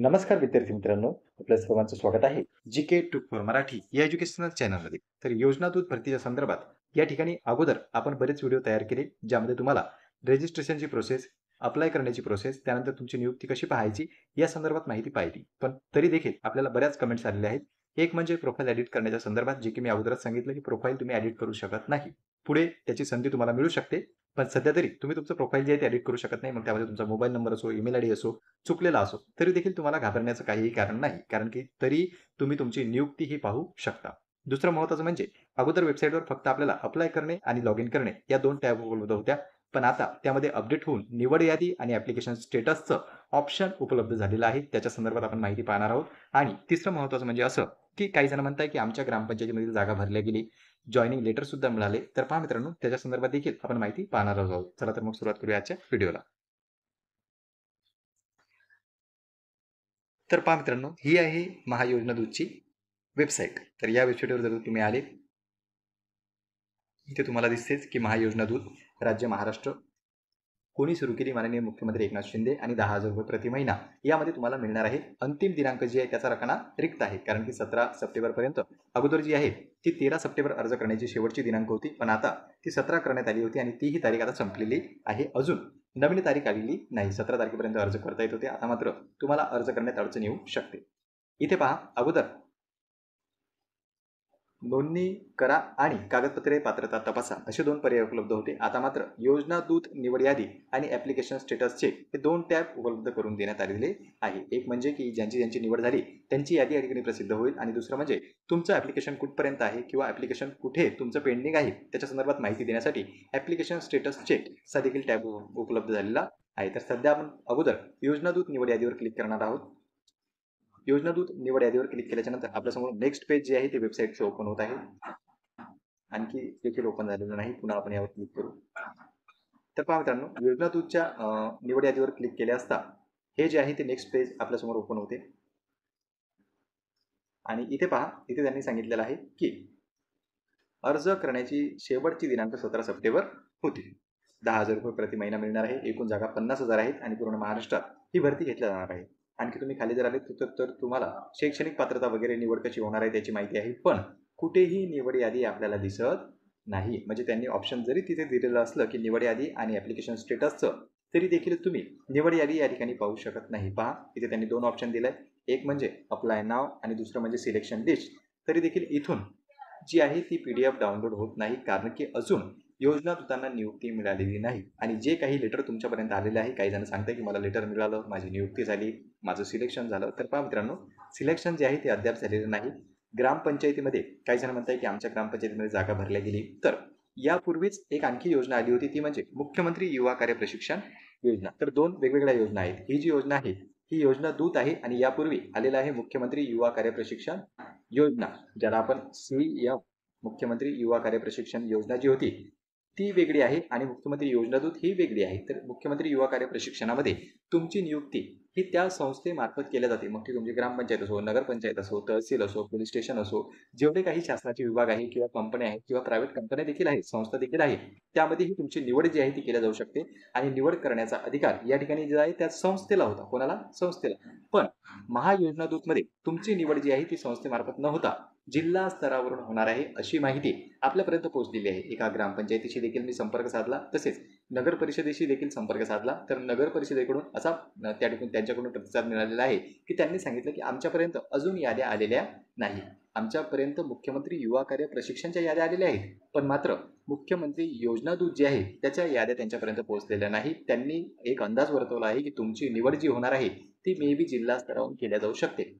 नमस्कार विद्यार्थी मित्रांनो, आपल्या सर्वांचं स्वागत आहे जीके टू फॉर मराठी या एज्युकेशनल चॅनलमध्ये. तर योजना दूत भरतीच्या संदर्भात या ठिकाणी अगोदर आपण बरेच व्हिडिओ तयार केले, ज्यामध्ये तुम्हाला रजिस्ट्रेशनची प्रोसेस, अप्लाय करण्याची प्रोसेस, त्यानंतर तुमची नियुक्ती कशी पाहायची या संदर्भात माहिती पाहिली. पण तरी देखील आपल्याला बऱ्याच कमेंट्स आलेल्या आहेत. एक म्हणजे प्रोफाईल एडिट करण्याच्या संदर्भात, जे की मी अगोदरच सांगितलं की प्रोफाईल तुम्ही एडिट करू शकत नाही. पुढे त्याची संधी तुम्हाला मिळू शकते, पण सध्या तरी तुम्ही तुमचं प्रोफाईल जे आहे ते एडिट करू शकत नाही. मग त्यामध्ये तुमचा मोबाईल नंबर असो, ईमेल आयडी असो, चुकलेला असो, तरी देखील तुम्हाला घाबरण्याचं काहीही कारण नाही. कारण की तरी तुम्ही तुमची नियुक्ती ही पाहू शकता. दुसरं महत्त्वाचं म्हणजे अगोदर वेबसाईटवर फक्त आपल्याला अप्लाय करणे आणि लॉग इन करणे या 2 टॅब उपलब्ध होत्या. पण आता त्यामध्ये अपडेट होऊन निवड यादी आणि ॲप्लिकेशन स्टेटसचं ऑप्शन उपलब्ध झालेलं आहे. त्याच्या संदर्भात आपण माहिती पाहणार आहोत. आणि तिसरं महत्त्वाचं म्हणजे असं, की काही जण म्हणताय की आमच्या ग्रामपंचायतीमधील जागा भरल्या गेली, जॉइनिंग लेटर सुद्धा मिळाले. तर पहा मित्रांनो, त्याच्या संदर्भात देखील आपण माहिती पाहणार आहोत. चला तर मग सुरुवात करूया आजच्या व्हिडिओला. तर पहा मित्रांनो, ही आहे महायोजना दूतची वेबसाईट. तर या वेबसाईटवर जर तुम्ही आले, इथे तुम्हाला दिसतेच की महायोजना दूत राज्य महाराष्ट्र कोणी सुरू केली, माननीय मुख्यमंत्री एकनाथ शिंदे, आणि 10,000 रुपये प्रति महिना यामध्ये तुम्हाला मिळणार आहे. अंतिम दिनांक जी आहे त्याचा रकाना रिक्त आहे, कारण की 17 सप्टेंबरपर्यंत अगोदर जी आहे ती 13 सप्टेंबर अर्ज करण्याची शेवटची दिनांक होती, पण आता ती 17 करण्यात आली होती आणि तीही तारीख आता संपलेली आहे. अजून नवीन तारीख आलेली नाही. 17 तारखेपर्यंत अर्ज करता येत होते. आता मात्र तुम्हाला अर्ज करण्यात अडचण येऊ शकते. इथे पहा, अगोदर नोंदणी करा आणि कागदपत्रे पात्रता तपासा असे 2 पर्याय उपलब्ध होते. आता मात्र योजना दूत निवड यादी आणि ॲप्लिकेशन स्टेटसचे हे 2 टॅब उपलब्ध करून देण्यात आलेले आहे. एक म्हणजे की ज्यांची निवड झाली त्यांची यादी या ठिकाणी प्रसिद्ध होईल, आणि दुसरं म्हणजे तुमचं ॲप्लिकेशन कुठपर्यंत आहे किंवा ॲप्लिकेशन कुठे तुमचं पेंडिंग आहे त्याच्या संदर्भात माहिती देण्यासाठी ॲप्लिकेशन स्टेटस चेक चा देखील टॅब उपलब्ध झालेला आहे. तर सध्या आपण अगोदर योजना दूत निवड यादीवर क्लिक करणार आहोत. योजना दूत निवड यादीवर क्लिक केल्याच्या नंतर आपल्यासमोर नेक्स्ट पेज जे आहे ते वेबसाईटचे ओपन होत आहे. आणखी देखील ओपन झालेलं नाही. पुन्हा आपण यावर क्लिक करू. तर पहा मित्रांनो, योजना दूतच्या निवड यादीवर क्लिक केले असता हे जे आहे ते नेक्स्ट पेज आपल्यासमोर ओपन होते. आणि इथे पहा, इथे त्यांनी सांगितलेलं आहे की अर्ज करण्याची शेवटची दिनांक 17 सप्टेंबर होती. 10,000 रुपये प्रति महिना मिळणार आहे. एकूण जागा 50,000 आहेत आणि पूर्ण महाराष्ट्रात ही भरती घेतल्या जाणार आहे. आणखी तुम्ही खाली जर आले तर तुम्हाला शैक्षणिक पात्रता वगैरे निवड कशी होणार आहे त्याची माहिती आहे. पण कुठेही निवड यादी आपल्याला दिसत नाही. म्हणजे त्यांनी ऑप्शन जरी तिथे दिलेलं असलं की निवड यादी आणि ॲप्लिकेशन स्टेटसचं, तरी देखील तुम्ही निवड यादी या ठिकाणी पाहू शकत नाही. पहा, इथे त्यांनी 2 ऑप्शन दिले. एक म्हणजे अप्लाय नाव आणि दुसरं म्हणजे सिलेक्शन लिस्ट. तरी देखील इथून जी आहे ती PDF डाउनलोड होत नाही, कारण की अजून योजना दूतांना नियुक्ती मिळालेली नाही. आणि जे काही लेटर तुमच्यापर्यंत आलेले आहे, काही जण सांगताय की मला लेटर मिळालं, माझी नियुक्ती झाली, माझं सिलेक्शन झालं. तर पहा मित्रांनो, सिलेक्शन जे आहे ते अद्याप झालेलं नाही. ग्रामपंचायतीमध्ये काही जण म्हणताय की आमच्या ग्रामपंचायतीमध्ये जागा भरल्या गेली. तर यापूर्वीच एक आणखी योजना आली होती, ती म्हणजे मुख्यमंत्री युवा कार्य प्रशिक्षण योजना. तर 2 वेगवेगळ्या योजना आहेत. ही जी योजना आहे ही योजना दूत आहे, आणि यापूर्वी आलेला आहे मुख्यमंत्री युवा कार्य प्रशिक्षण योजना, ज्याला आपण CM मुख्यमंत्री युवा कार्य प्रशिक्षण योजना जी होती ती वेगळी आहे, आणि मुख्यमंत्री योजना दूत ही वेगळी आहे. तर मुख्यमंत्री युवा कार्य प्रशिक्षणामध्ये तुमची नियुक्ती ही त्या संस्थेमार्फत केल्या जाते. मग ती तुमची ग्रामपंचायत असो, नगरपंचायत असो, तहसील असो, पोलीस स्टेशन असो, जेवढे काही शासनाचे विभाग आहे किंवा कंपन्या आहेत किंवा प्रायव्हेट कंपन्या देखील आहेत, संस्था देखील आहे, त्यामध्ये ही तुमची निवड जी आहे ती केल्या जाऊ शकते. आणि निवड करण्याचा अधिकार या ठिकाणी जे आहे त्या संस्थेला होता. कोणाला? संस्थेला. पण महायोजना दूतमध्ये तुमची निवड जी आहे ती संस्थेमार्फत न होता जिल्हा स्तरावरून होणार आहे, अशी माहिती आपल्यापर्यंत पोहोचलेली आहे. एका ग्रामपंचायतीशी देखील मी संपर्क साधला, तसेच नगर परिषदेशी देखील संपर्क साधला. तर नगर परिषदेकडून असा त्या ठिकाणी त्यांच्याकडून प्रतिसाद मिळालेला आहे की त्यांनी सांगितलं की आमच्यापर्यंत अजून याद्या आलेल्या नाही. आमच्यापर्यंत मुख्यमंत्री युवा कार्य प्रशिक्षणच्या याद्या आलेल्या आहेत, पण मात्र मुख्यमंत्री योजना दूत जे आहे त्याच्या याद्या त्यांच्यापर्यंत पोहोचलेल्या नाहीत. त्यांनी एक अंदाज वर्तवला आहे की तुमची निवड जी होणार आहे ती मे बी जिल्हा स्तरावरून केल्या जाऊ शकते.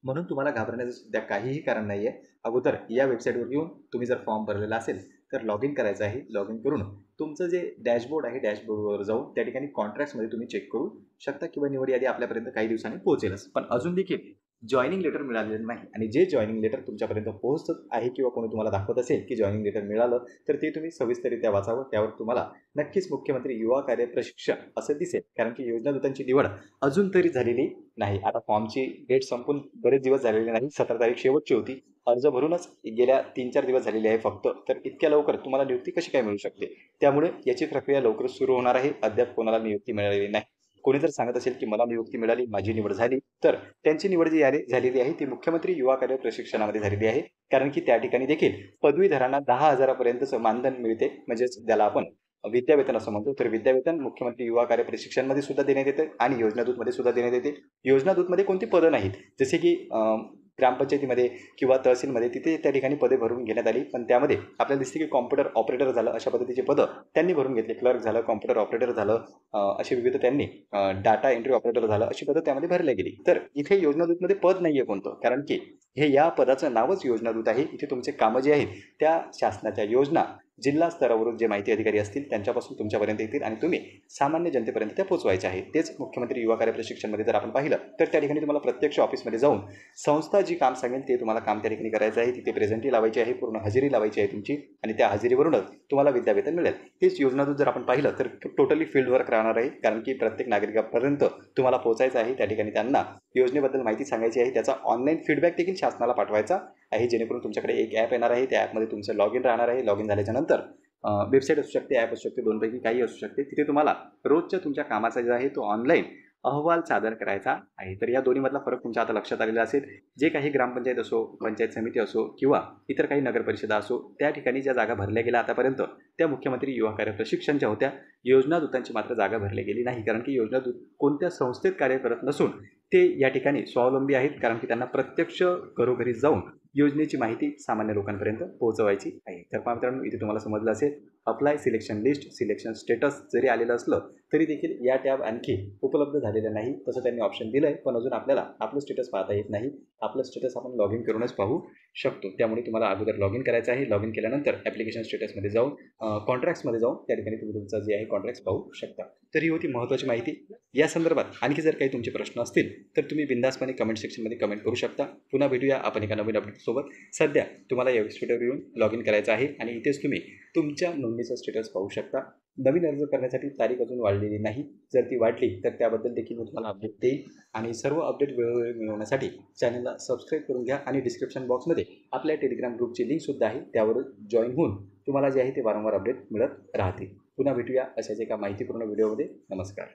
म्हणून तुम्हाला घाबरण्याचं सध्या काहीही कारण नाही आहे. अगोदर या वेबसाईटवर येऊन तुम्ही जर फॉर्म भरलेला असेल तर लॉग इन करायचं आहे. लॉग इन करून तुमचं जे डॅशबोर्ड आहे, डॅशबोर्डवर जाऊन त्या ठिकाणी कॉन्ट्रॅक्ट्समध्ये तुम्ही चेक करू शकता, किंवा निवड यादी आपल्यापर्यंत काही दिवसांनी पोहोचेलच. पण अजून देखील जॉईनिंग लेटर मिळालेलं नाही. आणि जे जॉईनिंग लेटर तुमच्यापर्यंत पोहोचत आहे किंवा कोणी तुम्हाला दाखवत असेल की जॉईनिंग लेटर मिळालं, तर ते तुम्ही सविस्तररित्या वाचावं. त्यावर तुम्हाला नक्कीच मुख्यमंत्री युवा कार्य प्रशिक्षण असं दिसेल, कारण की योजना दूतांची निवड अजून तरी झालेली नाही. आता फॉर्मची डेट संपून बरेच दिवस झालेले नाही. 17 तारीख शेवटची होती. अर्ज भरूनच गेल्या 3-4 दिवस झालेले आहे फक्त. तर इतक्या लवकर तुम्हाला नियुक्ती कशी काय मिळू शकते? त्यामुळे याची प्रक्रिया लवकरच सुरू होणार आहे. अद्याप कोणाला नियुक्ती मिळालेली नाही. कोणी जर सांगत असेल की मला नियुक्ती मिळाली, माझी निवड झाली, तर त्यांची निवड जी झालेली आहे ती मुख्यमंत्री युवा कार्य प्रशिक्षणामध्ये झालेली आहे. कारण की त्या ठिकाणी देखील पदवीधरांना 10,000 पर्यंतचं मानधन मिळते. म्हणजेच ज्याला आपण विद्यावेतन असं म्हणतो. तर विद्यावेतन मुख्यमंत्री युवा कार्य प्रशिक्षणमध्ये सुद्धा देण्यात येतं आणि योजना दूतमध्ये सुद्धा देण्यात येते. योजना दूतमध्ये कोणती पदं नाहीत. जसे की ग्रामपंचायतीमध्ये किंवा तहसीलमध्ये तिथे त्या ठिकाणी पदे भरून घेण्यात आली. पण त्यामध्ये आपल्याला दिसते की कॉम्प्युटर ऑपरेटर झालं, अशा पद्धतीचे पदं त्यांनी भरून घेतले. क्लर्क झालं, कॉम्प्युटर ऑपरेटर झालं, असे विविध त्यांनी डाटा एंट्री ऑपरेटर झालं, अशी पदं त्यामध्ये भरल्या गेली. तर इथे योजना दूतमध्ये पद नाही आहे कोणतं. कारण की हे या पदाचं नावच योजना दूत आहे. इथे तुमचे कामं जे आहेत त्या शासनाच्या योजना जिल्हा स्तरावरून जे माहिती अधिकारी असतील त्यांच्यापासून तुमच्यापर्यंत येतील आणि तुम्ही सामान्य जनतेपर्यंत त्या पोहोचवायच्या आहेत. तेच मुख्यमंत्री युवा कार्य प्रशिक्षणमध्ये जर आपण पाहिलं तर त्या ठिकाणी तुम्हाला प्रत्यक्ष ऑफिसमध्ये जाऊन संस्था जी काम सांगेल ते तुम्हाला काम त्या ठिकाणी करायचं आहे. तिथे प्रेझेंटी लावायची आहे, पूर्ण हजेरी लावायची आहे तुमची आणि त्या हजेरीवरूनच तुम्हाला विद्यावेतन मिळेल. तेच योजना दूत जर आपण पाहिलं तर टोटली फील्ड वर्क राहणार आहे. कारण की प्रत्येक नागरिकापर्यंत तुम्हाला पोहोचायचं आहे. त्या ठिकाणी त्यांना योजनेबद्दल माहिती सांगायची आहे. त्याचा ऑनलाईन फीडबॅक देखील शासनाला पाठवायचा आहे. जेणेकरून तुमच्याकडे एक ॲप येणार आहे. त्या ॲपमध्ये तुमचं लॉग इन राहणार आहे. लॉग इन झाल्याच्या नंतर वेबसाईट असू शकते, ॲप असू शकते, दोनपैकी काही असू शकते. तिथे तुम्हाला रोजच्या तुमच्या कामाचा जो आहे तो ऑनलाईन अहवाल सादर करायचा आहे. तर या दोन्हीमधला फरक तुमच्या आता लक्षात आलेला असेल. जे काही ग्रामपंचायत असो, पंचायत समिती असो किंवा इतर काही नगरपरिषदा असो, त्या ठिकाणी ज्या जागा भरल्या गेल्या आतापर्यंत त्या मुख्यमंत्री युवा कार्य प्रशिक्षणच्या होत्या. योजना दूतांची मात्र जागा भरली गेली नाही. कारण की योजना दूत कोणत्या संस्थेत कार्य करत नसून ते या ठिकाणी स्वावलंबी आहेत. कारण की त्यांना प्रत्यक्ष घरोघरी जाऊन योजनेची माहिती सामान्य लोकांपर्यंत पोहोचवायची आहे. तर मित्रांनो, इथे तुम्हाला समजलं असेल apply selection list, selection status जरी आलेलं असलं तरी देखील या टॅब आणखी उपलब्ध झालेलं नाही. तसं त्यांनी ऑप्शन दिलं आहे, पण अजून आपल्याला आपलं स्टेटस पाहता येत नाही. आपलं स्टेटस आपण लॉग इन करूनच पाहू शकतो. त्यामुळे तुम्हाला अगोदर लॉग इन करायचं आहे. लॉग इन केल्यानंतर ॲप्लिकेशन स्टेटसमध्ये जाऊन कॉन्ट्रॅक्ट्समध्ये जाऊन त्या ठिकाणी तुम्ही तुमचं जे आहे कॉन्ट्रॅक्ट्स पाहू शकता. तर ही होती महत्त्वाची माहिती. या संदर्भात आणखी जर काही तुमचे प्रश्न असतील तर तुम्ही बिंदासपणे कमेंट सेक्शनमध्ये कमेंट करू शकता. पुन्हा भेटूया आपण एका नवीन अपडेटसोबत. सध्या तुम्हाला या वेबसाईटवर येऊन लॉग इन करायचं आहे आणि इथेच तुम्ही तुमच्या नोंदणीचं स्टेटस पाहू शकता. नवीन अर्ज करण्यासाठी तारीख अजून वाढलेली नाही. जर ती वाढली तर त्याबद्दल देखील मी तुम्हाला अपडेट देईल. आणि सर्व अपडेट वेळोवेळी मिळवण्यासाठी चॅनलला सबस्क्राईब करून घ्या आणि डिस्क्रिप्शन बॉक्समध्ये आपल्या टेलिग्राम ग्रुपची लिंकसुद्धा आहे. त्यावर जॉईन होऊन तुम्हाला जे आहे ते वारंवार अपडेट मिळत राहतील. पुन्हा भेटूया अशाच एका माहितीपूर्ण व्हिडिओमध्ये. नमस्कार.